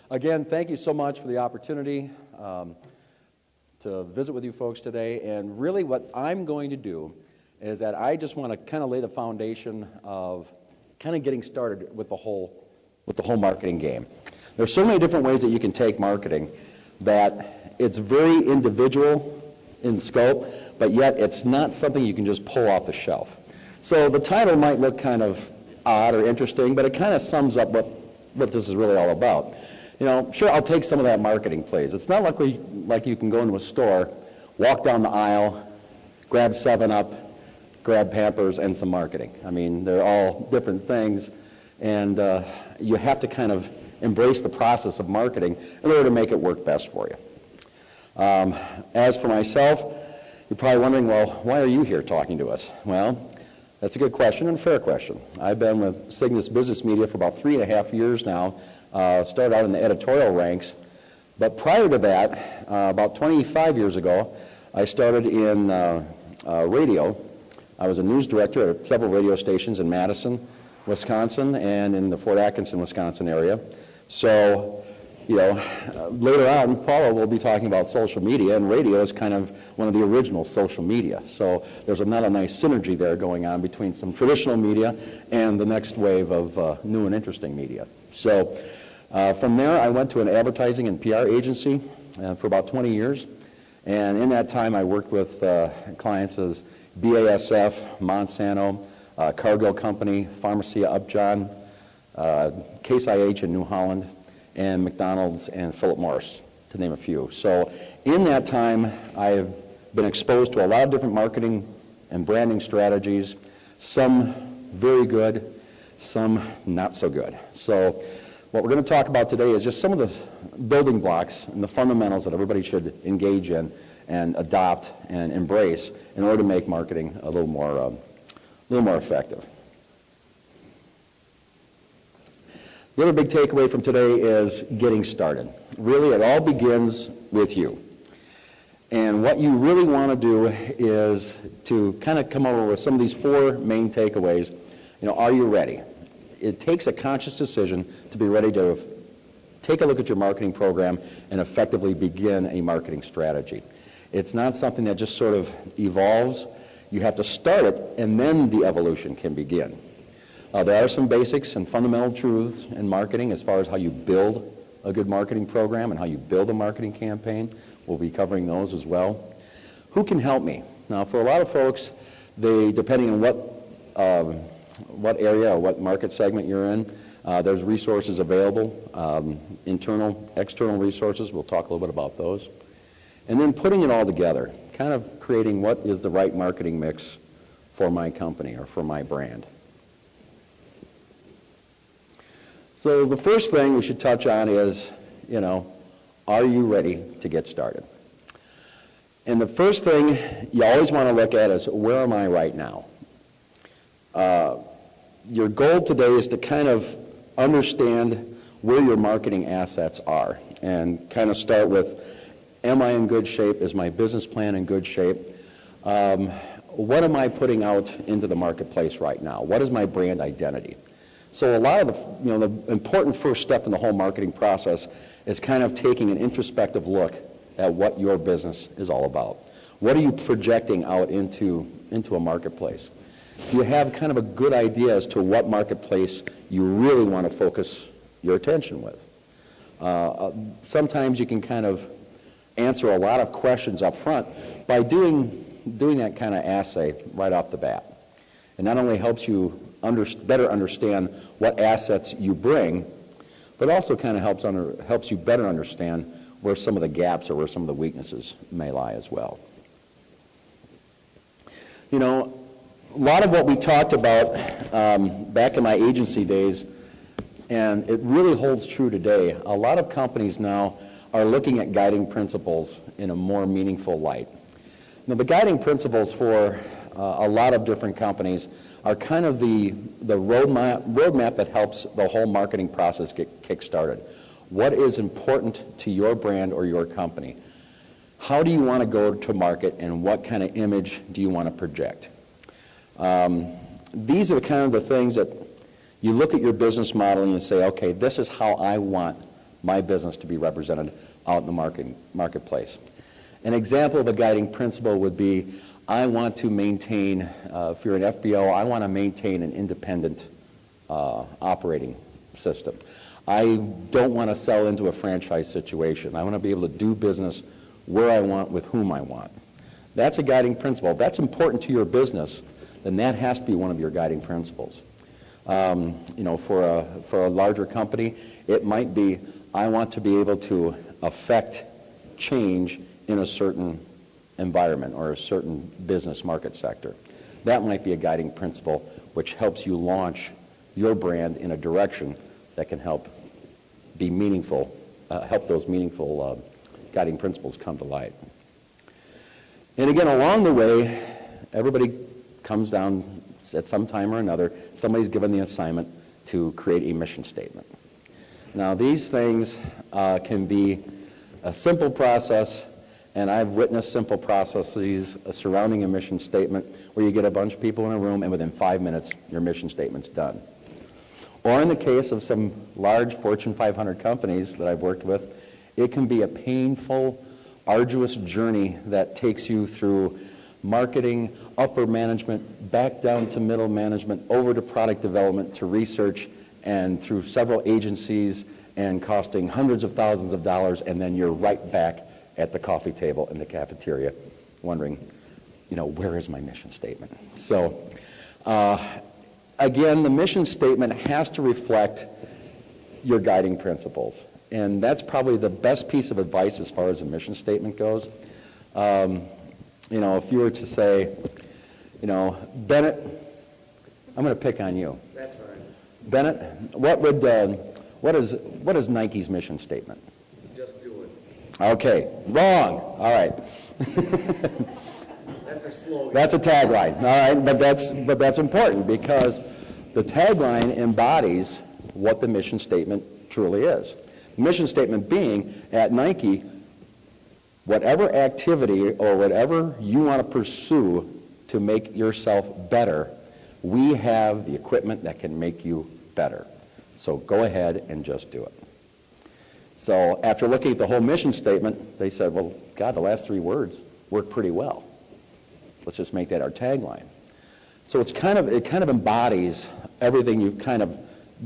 Again, thank you so much for the opportunity to visit with you folks today. And really what I'm going to do is that I just want to kind of lay the foundation of kind of getting started with the whole marketing game. There's so many different ways that you can take marketing that it's very individual in scope, but yet it's not something you can just pull off the shelf. So the title might look kind of odd or interesting, but it kind of sums up what this is really all about. You know, sure, I'll take some of that marketing, please. It's not like you can go into a store, walk down the aisle, grab 7-Up, grab Pampers, and some marketing. I mean, they're all different things, and you have to kind of embrace the process of marketing in order to make it work best for you. As for myself, you're probably wondering, well, why are you here talking to us? Well, that's a good question and a fair question. I've been with Cygnus Business Media for about 3.5 years now. Started out in the editorial ranks, but prior to that, about 25 years ago, I started in radio. I was a news director at several radio stations in Madison, Wisconsin, and in the Fort Atkinson, Wisconsin area. So, you know, later on, Paula will be talking about social media, and radio is kind of one of the original social media. So there's not a nice synergy there going on between some traditional media and the next wave of new and interesting media. So from there, I went to an advertising and PR agency for about 20 years. And in that time, I worked with clients as BASF, Monsanto, Cargill Company, Pharmacia Upjohn, Case IH in New Holland, and McDonald's and Philip Morris, to name a few. So in that time, I have been exposed to a lot of different marketing and branding strategies, some very good, some not so good. So what we're going to talk about today is just some of the building blocks and the fundamentals that everybody should engage in and adopt and embrace in order to make marketing a little more effective. The other big takeaway from today is getting started. Really, it all begins with you. And what you really want to do is to kind of come over with some of these 4 main takeaways. You know, are you ready? It takes a conscious decision to be ready to take a look at your marketing program and effectively begin a marketing strategy. It's not something that just sort of evolves. You have to start it, and then the evolution can begin. There are some basics and fundamental truths in marketing as far as how you build a good marketing program and how you build a marketing campaign. We'll be covering those as well. Who can help me? Now, for a lot of folks, depending on what area or what market segment you're in, there's resources available, internal, external resources. We'll talk a little bit about those. And then putting it all together, kind of creating what is the right marketing mix for my company or for my brand. So the first thing we should touch on is, you know, are you ready to get started? And the first thing you always want to look at is, where am I right now? Your goal today is to kind of understand where your marketing assets are and kind of start with, am I in good shape? Is my business plan in good shape? What am I putting out into the marketplace right now? What is my brand identity? So a lot of the important first step in the whole marketing process is kind of taking an introspective look at what your business is all about. What are you projecting out into a marketplace? Do you have kind of a good idea as to what marketplace you really want to focus your attention with? Sometimes you can kind of answer a lot of questions up front by doing that kind of assay right off the bat. It not only helps you better understand what assets you bring, but also kind of helps you better understand where some of the gaps or where some of the weaknesses may lie as well. You know, a lot of what we talked about back in my agency days, and it really holds true today, a lot of companies now are looking at guiding principles in a more meaningful light. Now, the guiding principles for a lot of different companies are kind of the roadmap that helps the whole marketing process get kick-started. What is important to your brand or your company? How do you want to go to market, and what kind of image do you want to project? These are kind of the things that you look at your business model and you say, okay, this is how I want my business to be represented out in the marketplace. An example of a guiding principle would be, I want to maintain, if you're an FBO, I want to maintain an independent operating system. I don't want to sell into a franchise situation. I want to be able to do business where I want, with whom I want. That's a guiding principle. If that's important to your business, then that has to be one of your guiding principles. You know, for a larger company, it might be, I want to be able to affect change in a certain environment or a certain business market sector. That might be a guiding principle which helps you launch your brand in a direction that can help be meaningful, help those meaningful guiding principles come to light. And again, along the way, everybody comes down at some time or another, somebody's given the assignment to create a mission statement. Now, these things can be a simple process, and I've witnessed simple processes surrounding a mission statement where you get a bunch of people in a room and within 5 minutes your mission statement's done. Or in the case of some large Fortune 500 companies that I've worked with, it can be a painful, arduous journey that takes you through marketing, upper management, back down to middle management, over to product development, to research, and through several agencies, and costing hundreds of thousands of dollars, and then you're right back at the coffee table in the cafeteria wondering, you know, where is my mission statement? So again, the mission statement has to reflect your guiding principles, and that's probably the best piece of advice as far as a mission statement goes. You know, if you were to say, you know, Bennett, I'm going to pick on you. That's all right. Bennett, what is Nike's mission statement? Just do it. Okay, wrong. All right. That's our slogan. That's a tagline. All right, but that's important because the tagline embodies what the mission statement truly is. The mission statement being, at Nike, whatever activity or whatever you want to pursue to make yourself better, we have the equipment that can make you better. So go ahead and just do it. So after looking at the whole mission statement, they said, well, God, the last 3 words work pretty well. Let's just make that our tagline. So it kind of embodies everything you've kind of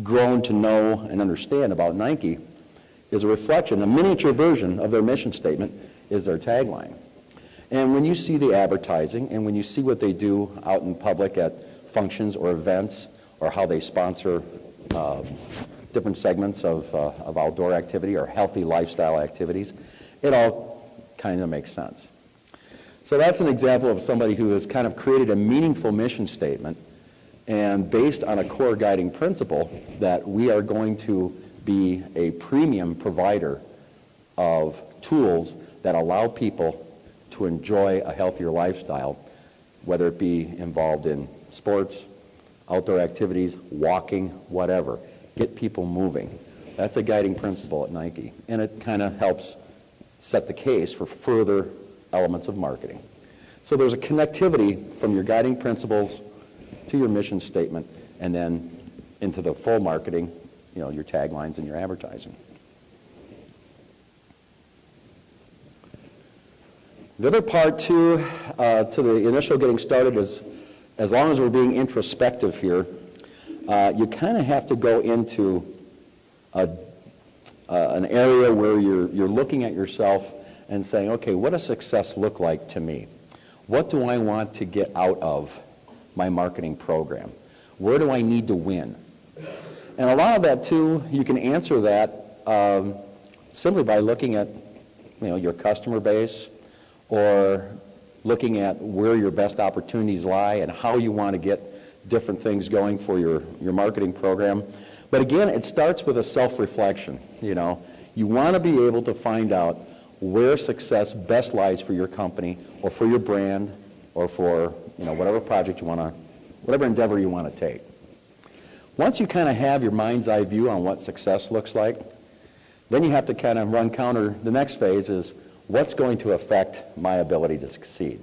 grown to know and understand about Nike. Is a reflection, a miniature version of their mission statement is their tagline. And when you see the advertising and when you see what they do out in public at functions or events, or how they sponsor different segments of outdoor activity or healthy lifestyle activities, it all kind of makes sense. So that's an example of somebody who has kind of created a meaningful mission statement, and based on a core guiding principle that we are going to be a premium provider of tools that allow people to enjoy a healthier lifestyle, whether it be involved in sports, outdoor activities, walking, whatever. Get people moving. That's a guiding principle at Nike, and it kind of helps set the case for further elements of marketing. So there's a connectivity from your guiding principles to your mission statement, and then into the full marketing, you know, your taglines and your advertising. The other part to the initial getting started is, as long as we're being introspective here, you kind of have to go into an area where you're looking at yourself and saying, okay, what does success look like to me? What do I want to get out of my marketing program? Where do I need to win? And a lot of that, too, you can answer that simply by looking at, you know, your customer base, or looking at where your best opportunities lie and how you want to get different things going for your marketing program. But again, it starts with a self-reflection. You know, you want to be able to find out where success best lies for your company or for your brand or for, you know, whatever project you want to, whatever endeavor you want to take. Once you kind of have your mind's eye view on what success looks like, then you have to kind of run counter. The next phase is, what's going to affect my ability to succeed?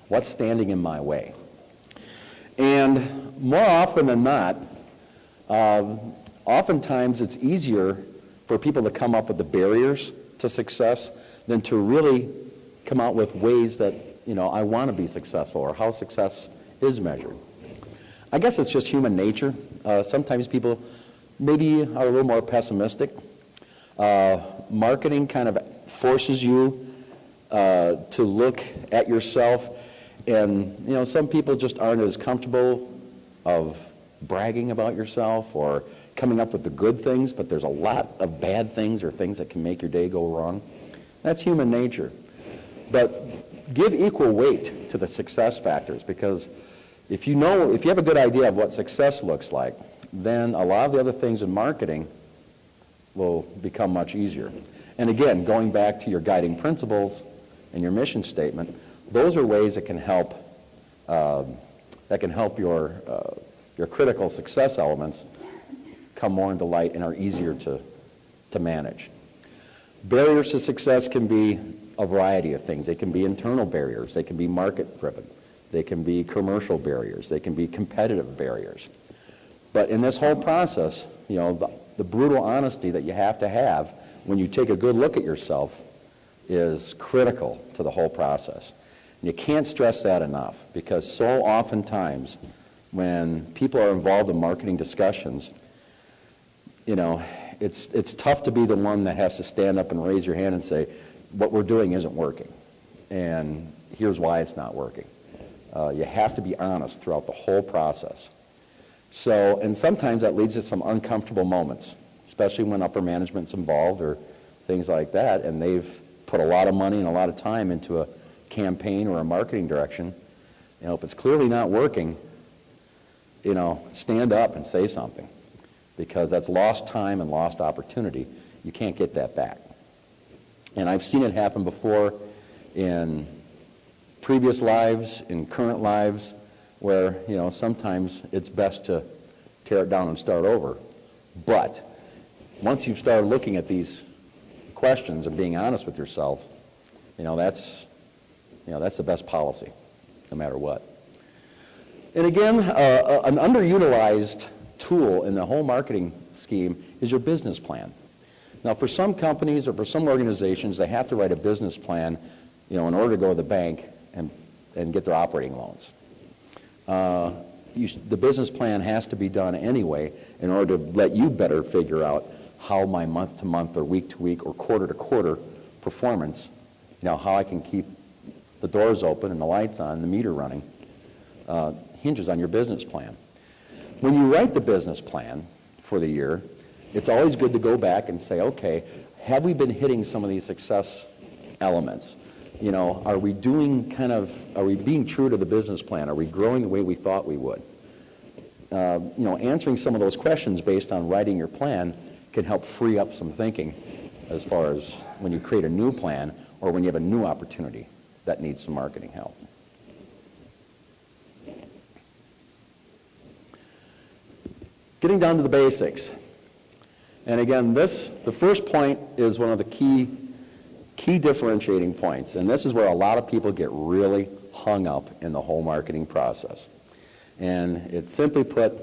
What's standing in my way? And more often than not, oftentimes it's easier for people to come up with the barriers to success than to really come out with ways that, I want to be successful or how success is measured. I guess it's just human nature. Sometimes people maybe are a little more pessimistic. Marketing kind of forces you to look at yourself, and some people just aren't as comfortable of bragging about yourself or coming up with the good things, but there's a lot of bad things or things that can make your day go wrong. That's human nature. But give equal weight to the success factors, because if you have a good idea of what success looks like, then a lot of the other things in marketing will become much easier. And again, going back to your guiding principles and your mission statement, those are ways that can help your critical success elements come more into light and are easier to manage. Barriers to success can be a variety of things. They can be internal barriers. They can be market-driven. They can be commercial barriers. They can be competitive barriers. But in this whole process, the brutal honesty that you have when you take a good look at yourself is critical to the whole process. And you can't stress that enough, because so oftentimes when people are involved in marketing discussions, it's tough to be the one that has to stand up and raise your hand and say, what we're doing isn't working, and here's why it's not working. You have to be honest throughout the whole process. So, and sometimes that leads to some uncomfortable moments, especially when upper management's involved or things like that, and they've put a lot of money and a lot of time into a campaign or a marketing direction. If it's clearly not working, stand up and say something, because that's lost time and lost opportunity. You can't get that back. And I've seen it happen before in previous lives, in current lives, where, sometimes it's best to tear it down and start over. But once you've started looking at these questions and being honest with yourself, that's the best policy, no matter what. And again, an underutilized tool in the whole marketing scheme is your business plan. Now, for some companies or for some organizations, they have to write a business plan, in order to go to the bank and get their operating loans. The business plan has to be done anyway in order to let you better figure out how my month-to-month or week-to-week or quarter-to-quarter performance, how I can keep the doors open and the lights on and the meter running, hinges on your business plan. When you write the business plan for the year, it's always good to go back and say, okay, have we been hitting some of these success elements? Are we being true to the business plan? Are we growing the way we thought we would? Answering some of those questions based on writing your plan can help free up some thinking as far as when you create a new plan or when you have a new opportunity that needs some marketing help. Getting down to the basics. And again, the first point is one of the key differentiating points, and this is where a lot of people get really hung up in the whole marketing process. And it's simply put,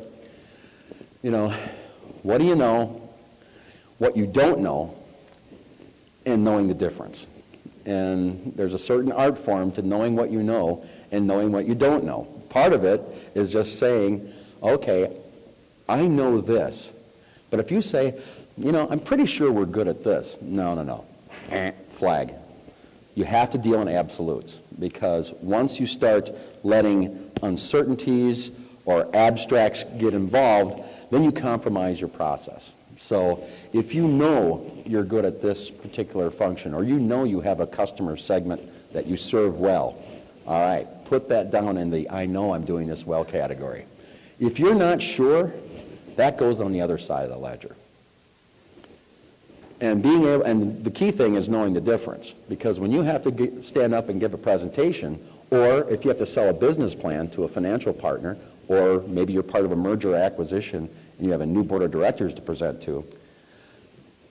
what do you know, what you don't know, and knowing the difference. And there's a certain art form to knowing what you know and knowing what you don't know. Part of it is just saying, okay, I know this, but if you say, I'm pretty sure we're good at this. No. Flag. You have to deal in absolutes, because once you start letting uncertainties or abstracts get involved, then you compromise your process. So if you know you're good at this particular function, or you have a customer segment that you serve well, all right, put that down in the I know I'm doing this well category. If you're not sure, that goes on the other side of the ledger. And the key thing is knowing the difference, because when you have to stand up and give a presentation, or if you have to sell a business plan to a financial partner, or maybe you're part of a merger or acquisition and you have a new board of directors to present to,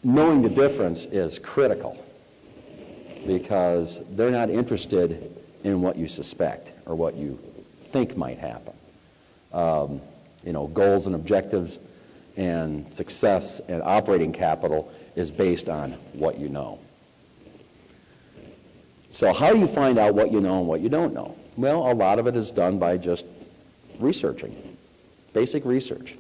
knowing the difference is critical, because they're not interested in what you suspect or what you think might happen. Goals and objectives, and success and operating capital is based on what you know. So how do you find out what you know and what you don't know? Well, a lot of it is done by just researching, basic research.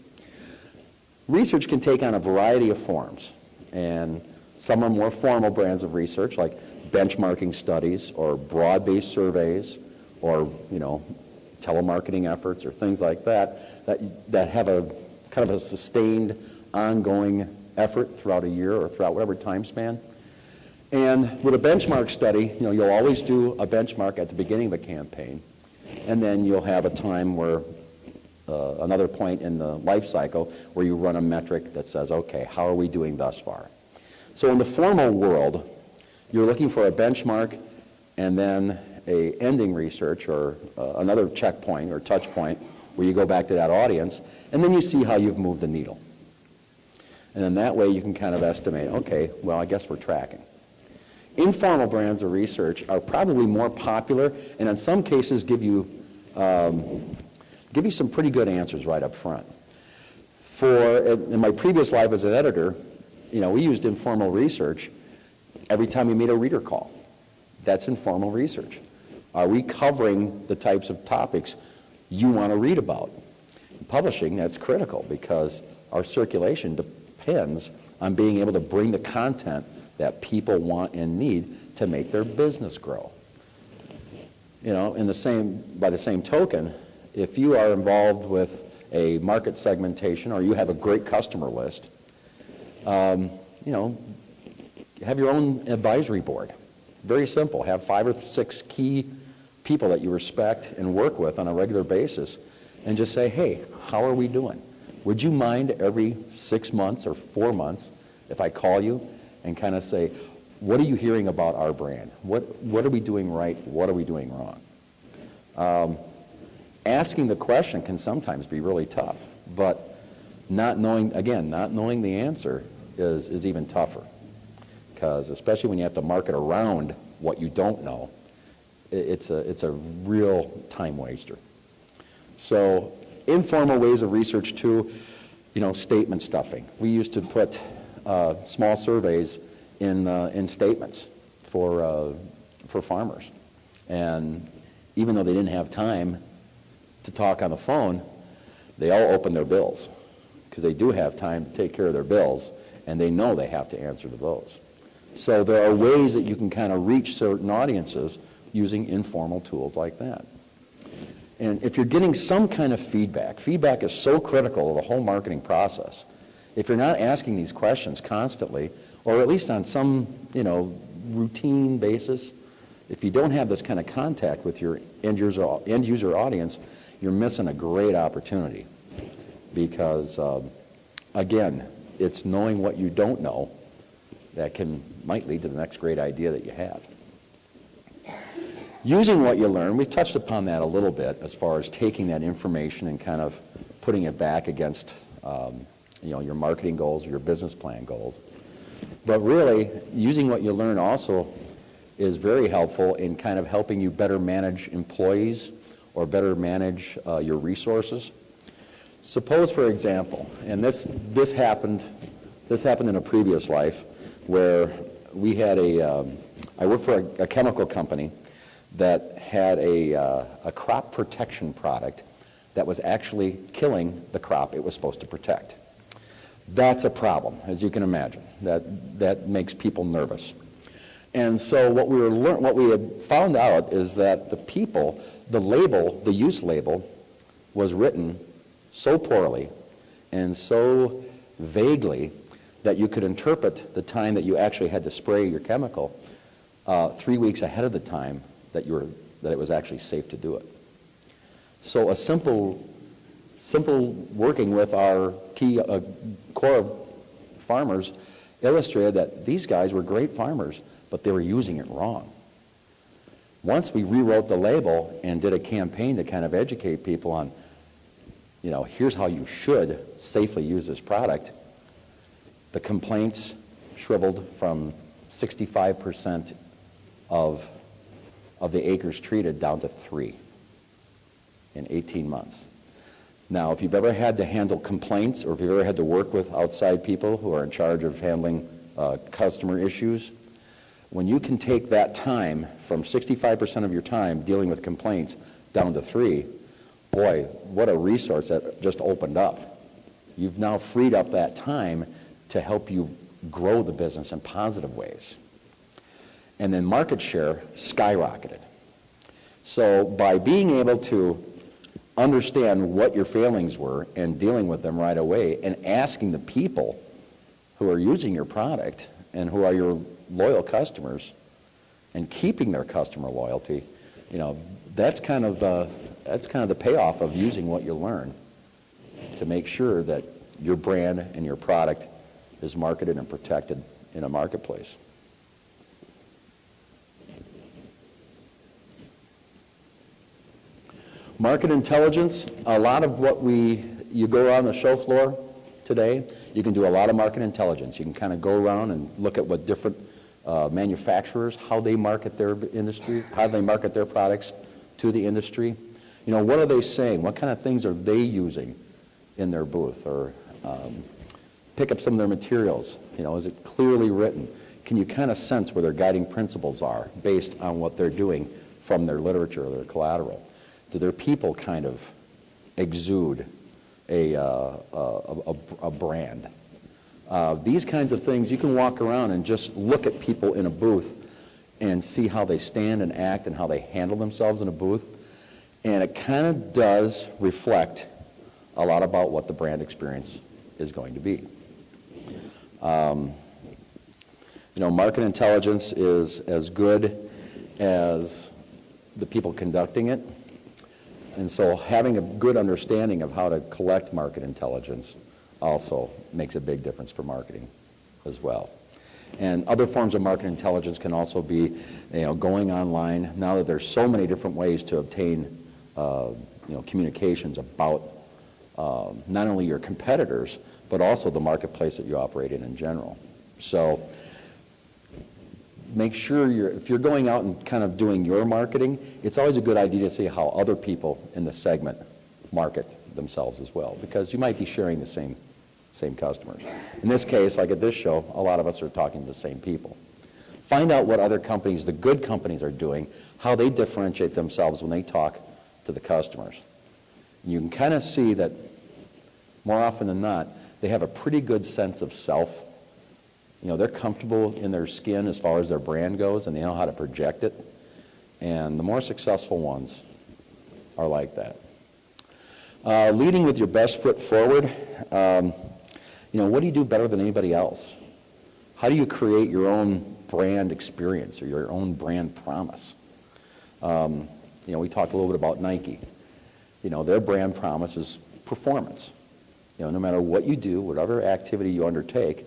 Research can take on a variety of forms, and some are more formal brands of research, like benchmarking studies or broad-based surveys or, telemarketing efforts or things like that have a kind of a sustained, ongoing effort throughout a year or throughout whatever time span. And with a benchmark study, you'll always do a benchmark at the beginning of a campaign, and then you'll have a time where another point in the life cycle where you run a metric that says, okay, how are we doing thus far? So in the formal world, you're looking for a benchmark and then a ending research or another checkpoint or touch point where you go back to that audience, and then you see how you've moved the needle. And in that way, you can kind of estimate, okay, well, I guess we're tracking. Informal brands of research are probably more popular, and in some cases give you some pretty good answers right up front. In my previous life as an editor, we used informal research every time we made a reader call. That's informal research. Are we covering the types of topics you want to read about? In publishing, that's critical because our circulation depends on being able to bring the content that people want and need to make their business grow. By the same token, if you are involved with a market segmentation or you have a great customer list, have your own advisory board. Very simple. Have 5 or 6 key people that you respect and work with on a regular basis and just say, hey, how are we doing? Would you mind every 6 months or 4 months if I call you and kind of say, what are you hearing about our brand? What are we doing right? What are we doing wrong? Asking the question can sometimes be really tough, but not knowing the answer is even tougher. Because especially when you have to market around what you don't know, it's a real time waster. So informal ways of research too, statement stuffing. We used to put small surveys in statements for farmers, and even though they didn't have time to talk on the phone, they all opened their bills because they do have time to take care of their bills, and they know they have to answer to those. So there are ways that you can kind of reach certain audiences using informal tools like that. And if you're getting some kind of feedback is so critical to the whole marketing process. If you're not asking these questions constantly, or at least on some, routine basis, if you don't have this kind of contact with your end user audience, you're missing a great opportunity. Because, again, it's knowing what you don't know that might lead to the next great idea that you have. Using what you learn, we've touched upon that a little bit as far as taking that information and kind of putting it back against your marketing goals or your business plan goals. But really, using what you learn also is very helpful in kind of helping you better manage employees or better manage your resources. Suppose, for example, and this happened in a previous life where we had I worked for a chemical company that had a crop protection product that was actually killing the crop it was supposed to protect. That's a problem, as you can imagine. That makes people nervous. And so what we had found out is that the use label was written so poorly and so vaguely that you could interpret the time that you actually had to spray your chemical 3 weeks ahead of the time that it was actually safe to do it. So a simple working with our key core farmers illustrated that these guys were great farmers, but they were using it wrong. Once we rewrote the label and did a campaign to kind of educate people on, here's how you should safely use this product, the complaints shriveled from 65% of the acres treated down to 3 in 18 months. Now, if you've ever had to handle complaints, or if you've ever had to work with outside people who are in charge of handling customer issues, when you can take that time from 65% of your time dealing with complaints down to 3, boy, what a resource that just opened up. You've now freed up that time to help you grow the business in positive ways. And then market share skyrocketed. So by being able to understand what your failings were and dealing with them right away and asking the people who are using your product and who are your loyal customers and keeping their customer loyalty, you know, that's kind of the payoff of using what you learn to make sure that your brand and your product is marketed and protected in a marketplace. Market intelligence, a lot of what you go around the show floor today, you can do a lot of market intelligence. You can kind of go around and look at what different manufacturers, how they market their industry, how they market their products to the industry. You know, what are they saying? What kind of things are they using in their booth? Or pick up some of their materials. You know, is it clearly written? Can you kind of sense where their guiding principles are based on what they're doing from their literature or their collateral? Do their people kind of exude a brand? These kinds of things, you can walk around and just look at people in a booth and see how they stand and act and how they handle themselves in a booth. And it kind of does reflect a lot about what the brand experience is going to be. You know, market intelligence is as good as the people conducting it. And so having a good understanding of how to collect market intelligence also makes a big difference for marketing as well. And other forms of market intelligence can also be, you know, going online. Now that there's so many different ways to obtain, you know, communications about not only your competitors, but also the marketplace that you operate in general. So make sure if you're going out and kind of doing your marketing, it's always a good idea to see how other people in the segment market themselves as well, because you might be sharing the same customers. In this case, like at this show, a lot of us are talking to the same people. Find out what other companies, the good companies, are doing, how they differentiate themselves when they talk to the customers. And you can kind of see that more often than not, they have a pretty good sense of self. You know, they're comfortable in their skin as far as their brand goes, and they know how to project it. And the more successful ones are like that. Leading with your best foot forward, you know, what do you do better than anybody else? How do you create your own brand experience or your own brand promise? You know, we talked a little bit about Nike. You know, their brand promise is performance. You know, no matter what you do, whatever activity you undertake,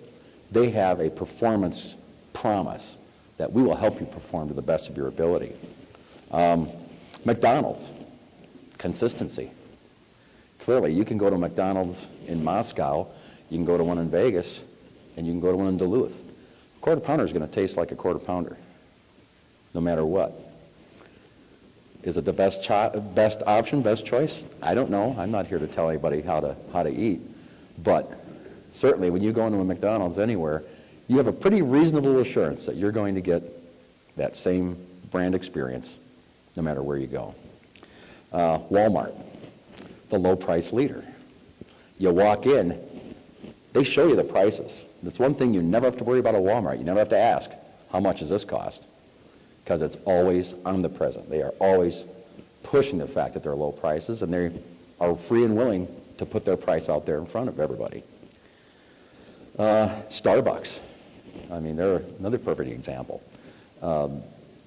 they have a performance promise that we will help you perform to the best of your ability. McDonald's, consistency. Clearly, you can go to McDonald's in Moscow, you can go to one in Vegas, and you can go to one in Duluth. A quarter pounder is going to taste like a quarter pounder, no matter what. Is it the best option, best choice? I don't know. I'm not here to tell anybody how to eat. But certainly when you go into a McDonald's anywhere, you have a pretty reasonable assurance that you're going to get that same brand experience no matter where you go. Walmart, the low price leader. You walk in, they show you the prices. That's one thing you never have to worry about at Walmart. You never have to ask, how much does this cost? Because it's always omnipresent. They are always pushing the fact that they're low prices, and they are free and willing to put their price out there in front of everybody. Starbucks. I mean, they're another perfect example. You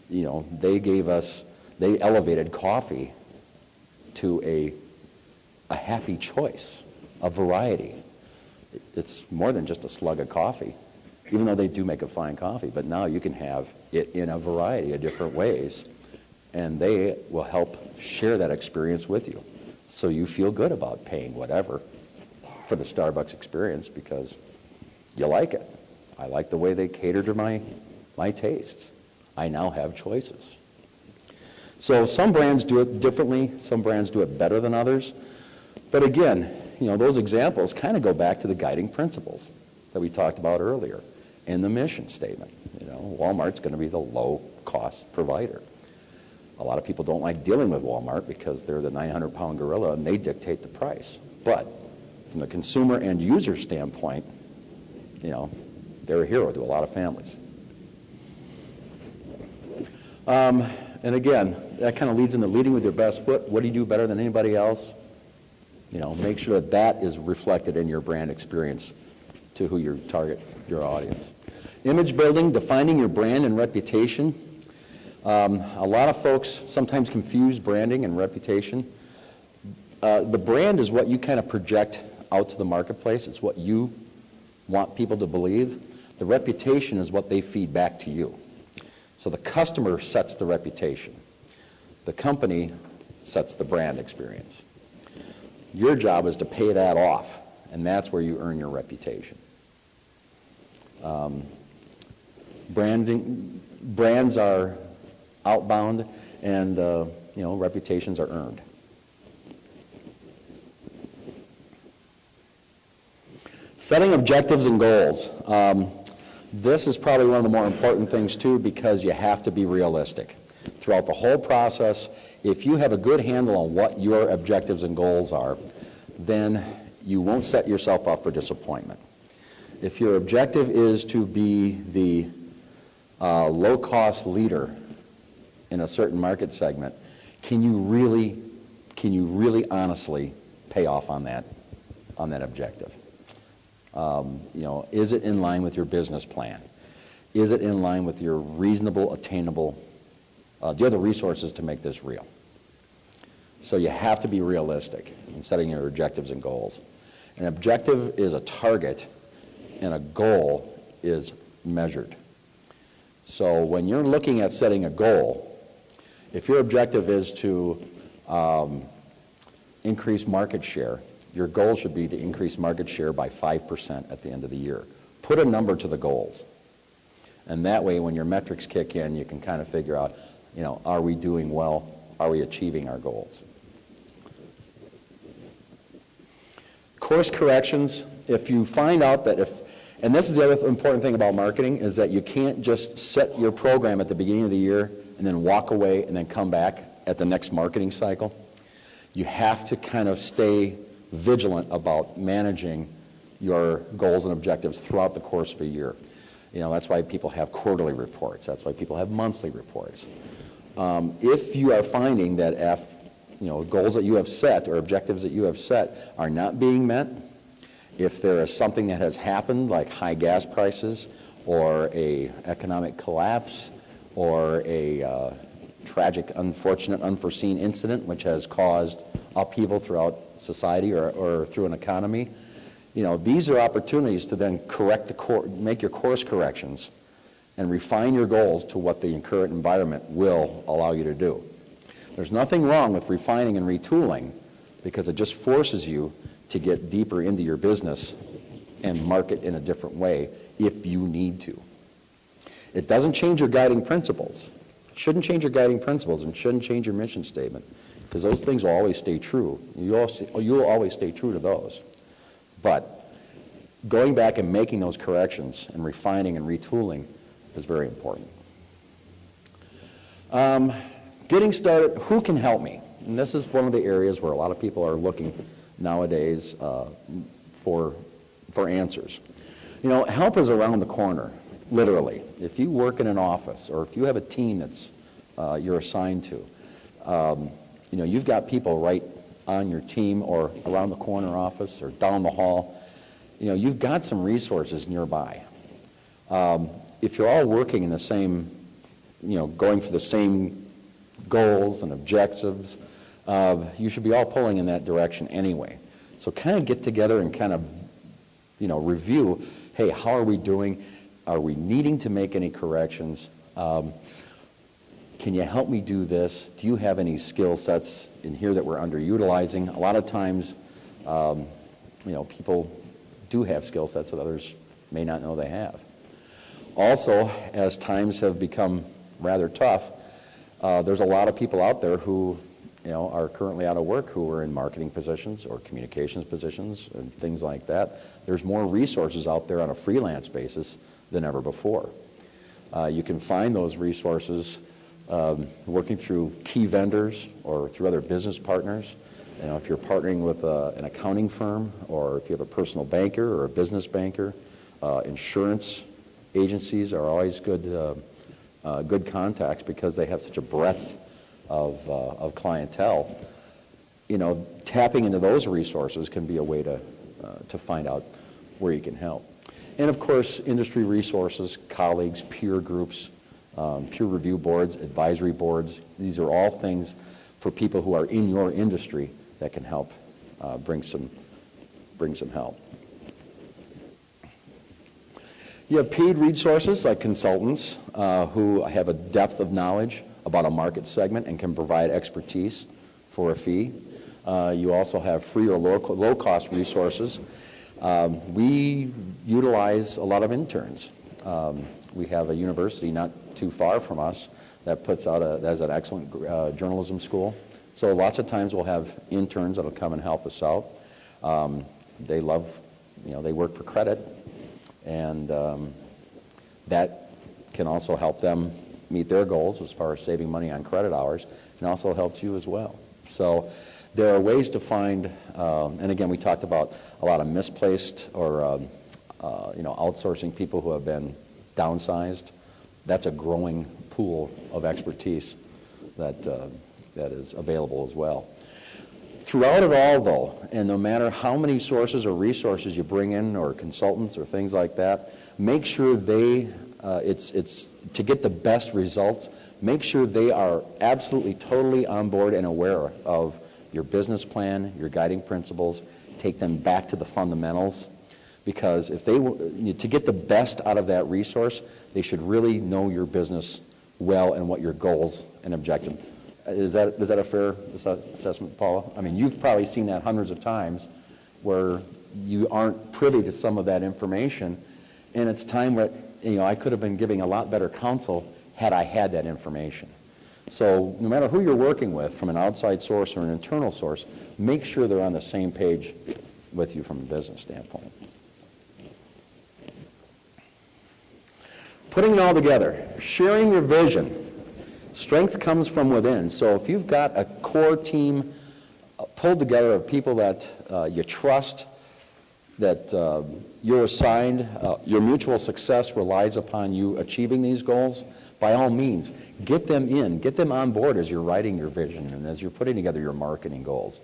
know, they elevated coffee to a happy choice, a variety. It's more than just a slug of coffee, even though they do make a fine coffee. But now you can have it in a variety of different ways, and they will help share that experience with you. So you feel good about paying whatever for the Starbucks experience because you like it. I like the way they cater to my tastes. I now have choices. So some brands do it differently. Some brands do it better than others. But again, those examples kind of go back to the guiding principles that we talked about earlier in the mission statement. Walmart's going to be the low-cost provider. A lot of people don't like dealing with Walmart because they're the 900-pound gorilla and they dictate the price. But from the consumer and user standpoint, they're a hero to a lot of families. And again, that kind of leads into leading with your best foot. What do you do better than anybody else? Make sure that that is reflected in your brand experience to who you target your audience. Image building, defining your brand and reputation. A lot of folks sometimes confuse branding and reputation. The brand is what you kind of project out to the marketplace. It's what you want people to believe. The reputation is what they feed back to you. So the customer sets the reputation. The company sets the brand experience. Your job is to pay that off, and that's where you earn your reputation. Brands are outbound, and reputations are earned. Setting objectives and goals. This is probably one of the more important things too, because you have to be realistic. Throughout the whole process, if you have a good handle on what your objectives and goals are, then you won't set yourself up for disappointment. If your objective is to be the low-cost leader in a certain market segment, can you really honestly pay off on that objective? Is it in line with your business plan? Is it in line with your reasonable, attainable, do you have the resources to make this real? So you have to be realistic in setting your objectives and goals. An objective is a target, and a goal is measured. So when you're looking at setting a goal, if your objective is to increase market share, your goal should be to increase market share by 5% at the end of the year. Put a number to the goals. And that way, when your metrics kick in, you can kind of figure out, are we doing well? Are we achieving our goals? Course corrections. If you find out that and this is the other important thing about marketing, is that you can't just set your program at the beginning of the year and then walk away and then come back at the next marketing cycle. You have to kind of stay vigilant about managing your goals and objectives throughout the course of a year. That's why people have quarterly reports. That's why people have monthly reports. If you are finding that goals that you have set or objectives that you have set are not being met, if there is something that has happened like high gas prices or a economic collapse or a tragic, unfortunate, unforeseen incident which has caused upheaval throughout society or through an economy, these are opportunities to then make your course corrections and refine your goals to what the current environment will allow you to do. There's nothing wrong with refining and retooling, because it just forces you to get deeper into your business and market in a different way if you need to. It doesn't change your guiding principles. It shouldn't change your guiding principles, and shouldn't change your mission statement, because those things will always stay true. You'll always stay true to those. But going back and making those corrections and refining and retooling is very important. Getting started, who can help me? And this is one of the areas where a lot of people are looking nowadays for answers. Help is around the corner, literally. If you work in an office or if you have a team that's you're assigned to, you've got people right on your team or around the corner office or down the hall. You've got some resources nearby. If you're all working in the same, going for the same goals and objectives, you should be all pulling in that direction anyway. So kind of get together and kind of, review, hey, how are we doing? Are we needing to make any corrections? Can you help me do this? Do you have any skill sets in here that we're underutilizing? A lot of times, people do have skill sets that others may not know they have. Also, as times have become rather tough, there's a lot of people out there who are currently out of work who are in marketing positions or communications positions and things like that. There's more resources out there on a freelance basis than ever before. You can find those resources working through key vendors or through other business partners. If you're partnering with an accounting firm, or if you have a personal banker or a business banker, insurance agencies are always good contacts because they have such a breadth of clientele. Tapping into those resources can be a way to find out where you can help. And of course, industry resources, colleagues, peer groups, peer review boards, advisory boards. These are all things for people who are in your industry that can help bring some help. You have paid resources like consultants who have a depth of knowledge about a market segment and can provide expertise for a fee. You also have free or low-cost resources. We utilize a lot of interns. We have a university not too far from us that puts out has an excellent journalism school. So lots of times we'll have interns that'll come and help us out. They love, they work for credit, and that can also help them meet their goals as far as saving money on credit hours, and also helps you as well. So there are ways to find, and again, we talked about a lot of misplaced or outsourcing people who have been downsized. That's a growing pool of expertise that is available as well. Throughout it all, though, and no matter how many sources or resources you bring in, or consultants or things like that, make sure it's to get the best results, make sure they are absolutely, totally on board and aware of your business plan, your guiding principles, take them back to the fundamentals, because if to get the best out of that resource, they should really know your business well and what your goals and objectives. Is that a fair assessment, Paula? I mean, you've probably seen that hundreds of times where you aren't privy to some of that information, and it's time that I could have been giving a lot better counsel had I had that information. So no matter who you're working with, from an outside source or an internal source, make sure they're on the same page with you from a business standpoint. Putting it all together, sharing your vision. Strength comes from within. So if you've got a core team pulled together of people that you trust, that you're assigned, your mutual success relies upon you achieving these goals, by all means, get them in, get them on board as you're writing your vision and as you're putting together your marketing goals.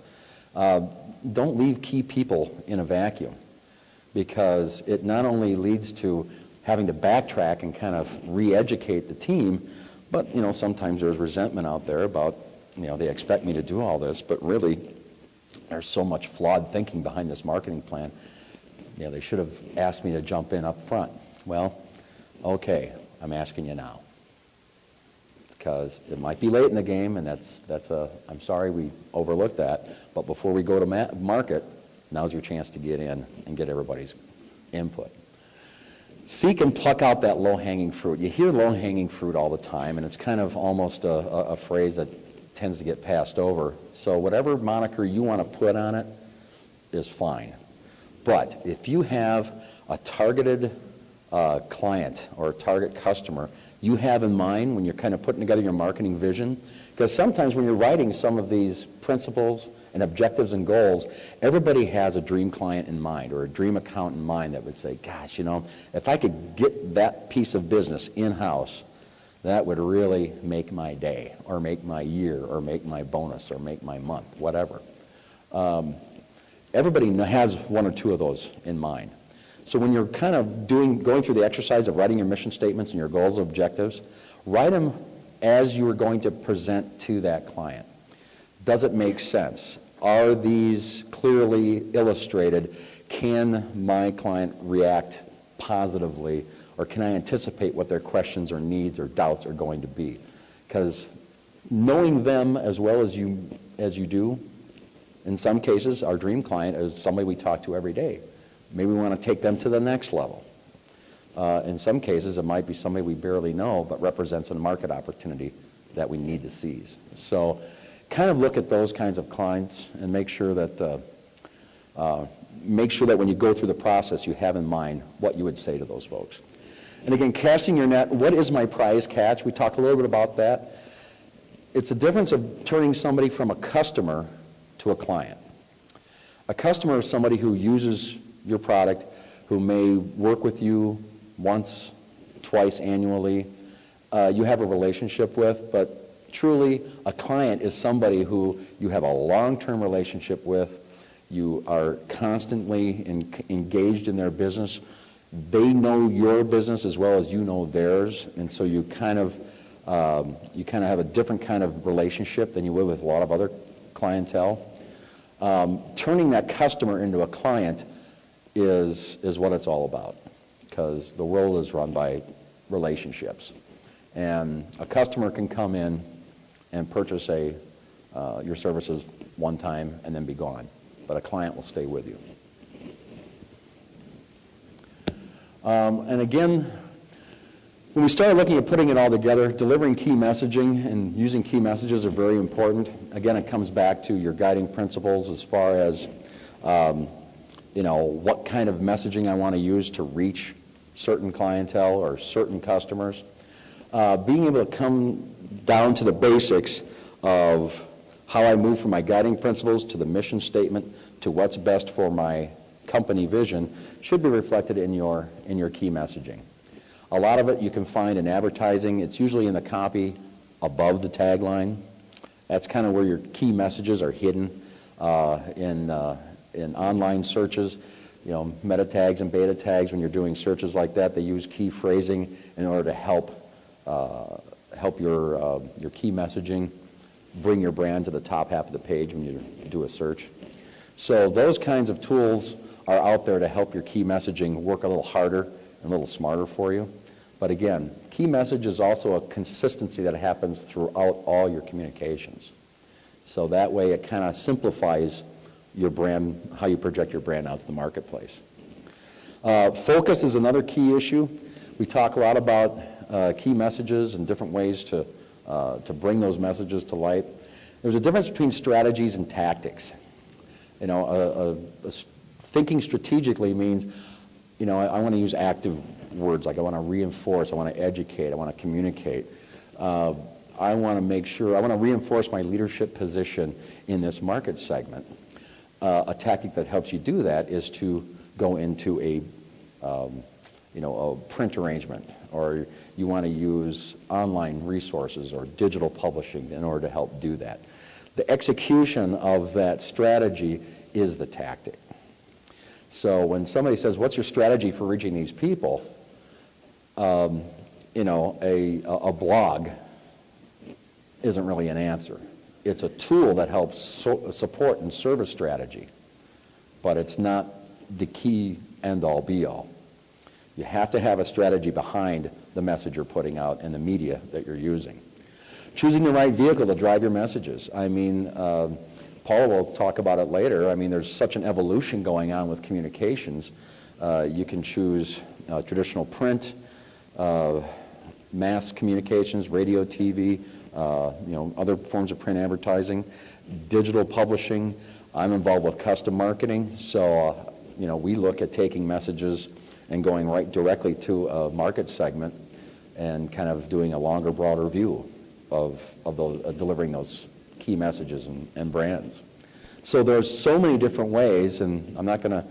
Don't leave key people in a vacuum, because it not only leads to having to backtrack and kind of re-educate the team, but sometimes there's resentment out there about they expect me to do all this, but really there's so much flawed thinking behind this marketing plan. They should have asked me to jump in up front. Well, okay, I'm asking you now, because it might be late in the game, and I'm sorry we overlooked that, but before we go to market, now's your chance to get in and get everybody's input. Seek and pluck out that low-hanging fruit. You hear low-hanging fruit all the time, and it's kind of almost a phrase that tends to get passed over. So whatever moniker you want to put on it is fine. But if you have a targeted client or a target customer you have in mind when you're kind of putting together your marketing vision, because sometimes when you're writing some of these principles and objectives and goals, everybody has a dream client in mind or a dream account in mind that would say, gosh, if I could get that piece of business in-house, that would really make my day or make my year or make my bonus or make my month, whatever. Everybody has one or two of those in mind. So when you're kind of going through the exercise of writing your mission statements and your goals and objectives, write them as you are going to present to that client. Does it make sense? Are these clearly illustrated? Can my client react positively, or can I anticipate what their questions or needs or doubts are going to be? Because knowing them as well as you do, in some cases, our dream client is somebody we talk to every day. Maybe we want to take them to the next level. In some cases, it might be somebody we barely know, but represents a market opportunity that we need to seize. So kind of look at those kinds of clients and make sure that when you go through the process, you have in mind what you would say to those folks. And again, casting your net, what is my prize catch? We talked a little bit about that. It's a difference of turning somebody from a customer to a client. A customer is somebody who uses your product, who may work with you once, twice annually, you have a relationship with, but truly a client is somebody who you have a long-term relationship with, you are constantly engaged in their business, they know your business as well as you know theirs, and so you kind of have a different kind of relationship than you would with a lot of other clientele. Turning that customer into a client is what it's all about, because the world is run by relationships. And a customer can come in and purchase your services one time and then be gone, but a client will stay with you. And again, when we started looking at putting it all together, delivering key messaging and using key messages are very important. Again, it comes back to your guiding principles as far as what kind of messaging I want to use to reach certain clientele or certain customers. Being able to come down to the basics of how I move from my guiding principles to the mission statement to what's best for my company vision should be reflected in your key messaging. A lot of it you can find in advertising. It's usually in the copy above the tagline. That's kind of where your key messages are hidden in online searches. Meta tags and beta tags, when you're doing searches like that, they use key phrasing in order to help your key messaging bring your brand to the top half of the page when you do a search. So those kinds of tools are out there to help your key messaging work a little harder and a little smarter for you. But again, key message is also a consistency that happens throughout all your communications. So that way it kind of simplifies your brand, how you project your brand out to the marketplace. Focus is another key issue. We talk a lot about key messages and different ways to bring those messages to light. There's a difference between strategies and tactics. Thinking strategically means, I want to use active words, like I want to reinforce, I want to educate, I want to communicate. I want to reinforce my leadership position in this market segment. A tactic that helps you do that is to go into a print arrangement, or you want to use online resources or digital publishing in order to help do that. The execution of that strategy is the tactic. So when somebody says, what's your strategy for reaching these people? A blog isn't really an answer. It's a tool that helps support and serve a strategy, but it's not the key end-all, be-all. You have to have a strategy behind the message you're putting out and the media that you're using. Choosing the right vehicle to drive your messages. Paul will talk about it later. There's such an evolution going on with communications. You can choose traditional print, mass communications, radio, TV, other forms of print advertising, digital publishing. I'm involved with custom marketing, so we look at taking messages and going right directly to a market segment and kind of doing a longer, broader view of delivering those key messages and brands. So there's so many different ways, and I'm not going to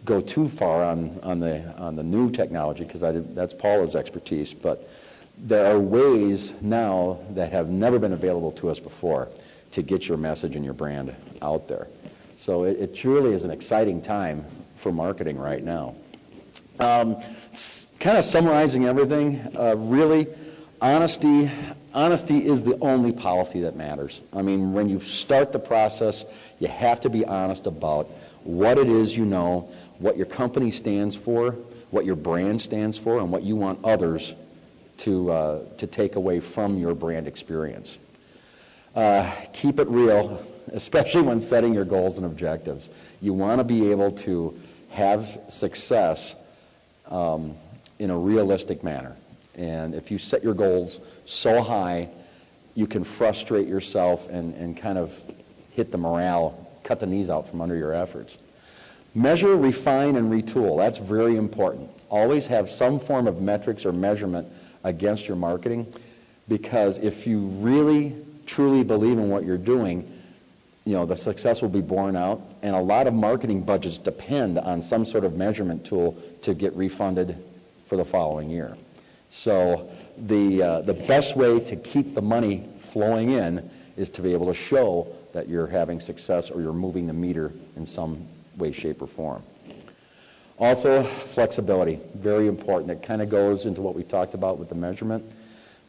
go too far on the new technology because that's Paula's expertise, but there are ways now that have never been available to us before to get your message and your brand out there. So it truly is an exciting time for marketing right now. Kind of summarizing everything, really, honesty is the only policy that matters. When you start the process, you have to be honest about what it is you know, what your company stands for, what your brand stands for, and what you want others to take away from your brand experience. Keep it real, especially when setting your goals and objectives. You want to be able to have success in a realistic manner. And if you set your goals so high you can frustrate yourself and kind of hit the morale, cut the knees out from under your efforts. Measure, refine, and retool. That's very important. Always have some form of metrics or measurement against your marketing, because if you really, truly believe in what you're doing, the success will be borne out, and a lot of marketing budgets depend on some sort of measurement tool to get refunded for the following year. So the best way to keep the money flowing in is to be able to show that you're having success or you're moving the meter in some way, shape, or form. Also, flexibility, very important. It kind of goes into what we talked about with the measurement,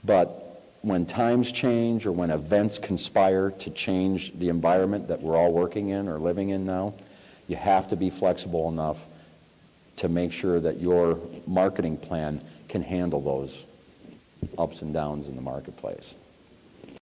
but when times change or when events conspire to change the environment that we're all working in or living in now, you have to be flexible enough to make sure that your marketing plan can handle those ups and downs in the marketplace.